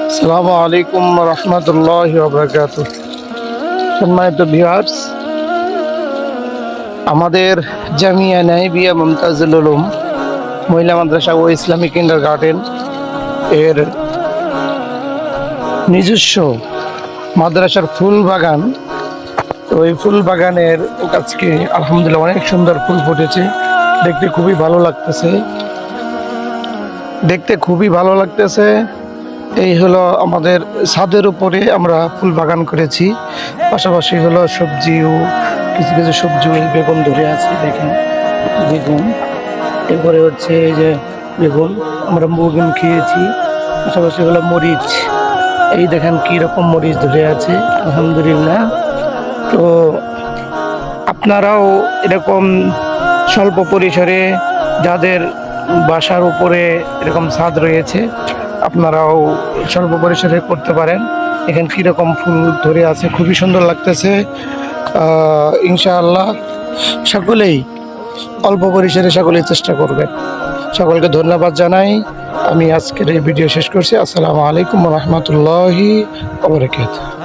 আসসালামু আলাইকুম রহমতুল্লাহি ওয়া বারাকাতুহু। সম্মানিত ভিউয়ার্স, আমাদের জামিয়া নাইবিয়া মুমতাজুল উলুম মহিলা মাদ্রাসা ও ইসলামিক কিন্ডারগার্টেন এর নিজস্ব মাদ্রাসার ফুল বাগান। ওই ফুল বাগানের আজকে আলহামদুলিল্লাহ অনেক সুন্দর ফুল ফুটেছে। দেখতে খুবই ভালো লাগতেছে। এই হলো আমাদের ছাদের উপরে আমরা ফুল বাগান করেছি। পাশাপাশি হলো সবজিও কিছু সবজি, বেগুন ধরে আছে, দেখেন বেগুন। এরপরে হচ্ছে এই যে বেগুন, আমরা বেগুন খেয়েছি। পাশাপাশি হলো মরিচ, এই দেখেন কি রকম মরিচ ধরে আছে আলহামদুলিল্লাহ। তো আপনারাও এরকম স্বল্প পরিসরে, যাদের বাসার উপরে এরকম ছাদ রয়েছে, আপনারাও স্বল্প পরিসরে করতে পারেন। এখানে কীরকম ফুল ধরে আছে, খুবই সুন্দর লাগতেছে। ইনশাআল্লাহ সকলেই অল্প পরিসরে সকলেই চেষ্টা করবেন। সকলকে ধন্যবাদ জানাই। আমি আজকের এই ভিডিও শেষ করছি। আসসালামু আলাইকুম ওয়া রাহমাতুল্লাহি ওয়া বারাকাতুহু।